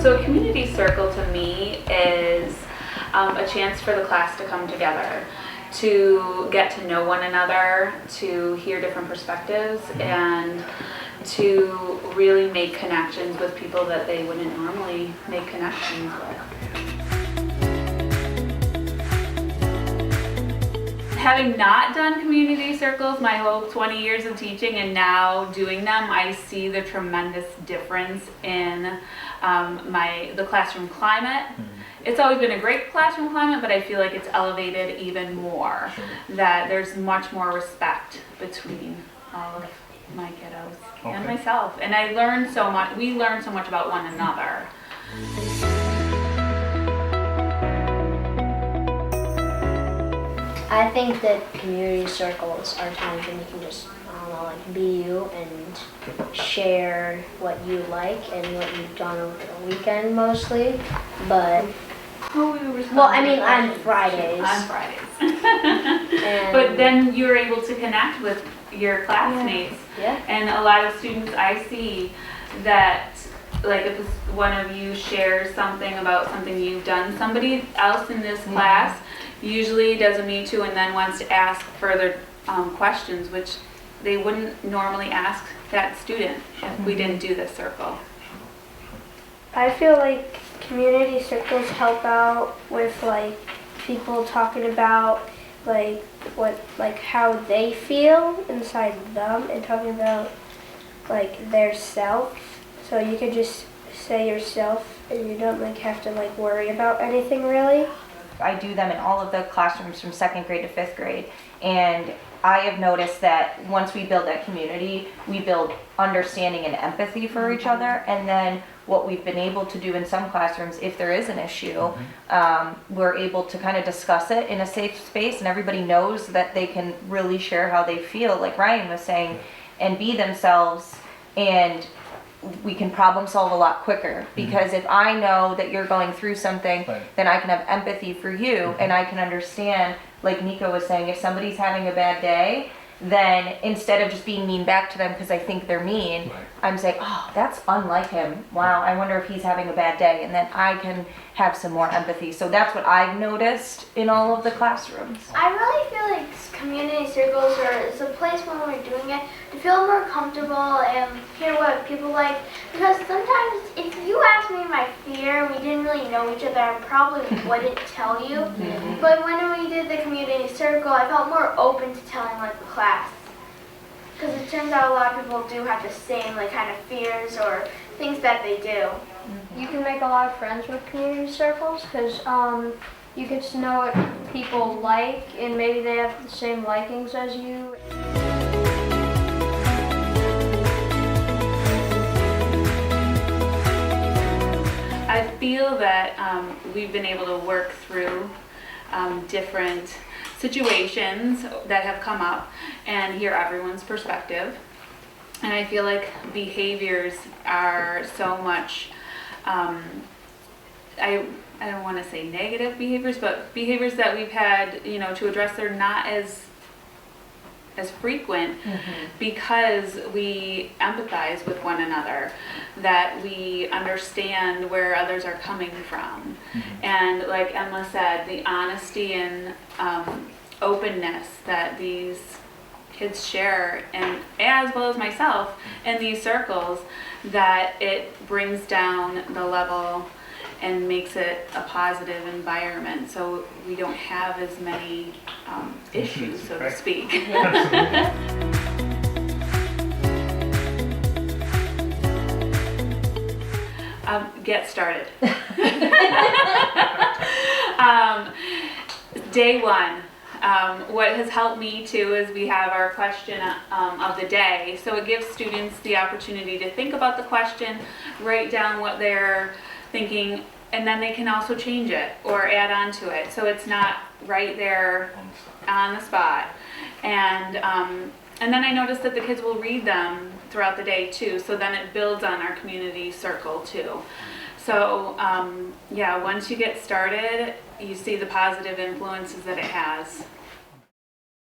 So a community circle to me is a chance for the class to come together, to get to know one another, to hear different perspectives, and to really make connections with people that they wouldn't normally make connections with. Having not done community circles my whole 20 years of teaching and now doing them, I see the tremendous difference in the classroom climate. It's always been a great classroom climate, but I feel like it's elevated even more. That there's much more respect between all of my kiddos and myself. And I learned so much, we learn so much about one another. I think that community circles are times when you can just, I don't know, like be you and share what you like and what you've done over the weekend mostly. But, well, I mean on Fridays. On Fridays. And But then you're able to connect with your classmates. Yeah. And a lot of students I see that, like if one of you shares something about something you've done, somebody else in this class usually does a me too and then wants to ask further questions, which they wouldn't normally ask that student if we didn't do this circle. I feel like community circles help out with like people talking about like how they feel inside them and talking about like their self. So you could just say yourself and you don't like have to like worry about anything really. I do them in all of the classrooms from 2nd grade to 5th grade, and I have noticed that once we build that community, we build understanding and empathy for each other, and then what we've been able to do in some classrooms, if there is an issue, we're able to kind of discuss it in a safe space, and everybody knows that they can really share how they feel, like Ryan was saying, and be themselves, and we can problem solve a lot quicker, because if I know that you're going through something, then I can have empathy for you, and I can understand, like Nico was saying, if somebody's having a bad day, then instead of just being mean back to them because I think they're mean, I'm saying, oh, that's unlike him. Wow, I wonder if he's having a bad day, and then I can have some more empathy. So that's what I've noticed in all of the classrooms. I really feel like community circles is a place when we're doing it to feel more comfortable and hear what people like. Because sometimes if you asked me my fear and we didn't really know each other, I probably wouldn't tell you. But when we did the community circle, I felt more open to telling like the class. Because it turns out a lot of people do have the same like kind of fears or things that they do. You can make a lot of friends with community circles because you get to know what people like and maybe they have the same likings as you. I feel that we've been able to work through different situations that have come up and hear everyone's perspective. And I feel like behaviors are so much, I don't want to say negative behaviors, but behaviors that we've had, to address, they're not as frequent because we empathize with one another, that we understand where others are coming from. And like Emma said, the honesty and openness that these kids share, and as well as myself in these circles, that it brings down the level and makes it a positive environment, so we don't have as many issues, so to speak. Get started. Day one. What has helped me too is we have our question of the day. So it gives students the opportunity to think about the question, write down what they're thinking, and then they can also change it or add on to it. So it's not right there on the spot. And then I noticed that the kids will read them throughout the day too. So then it builds on our community circle too. So once you get started, you see the positive influences that it has.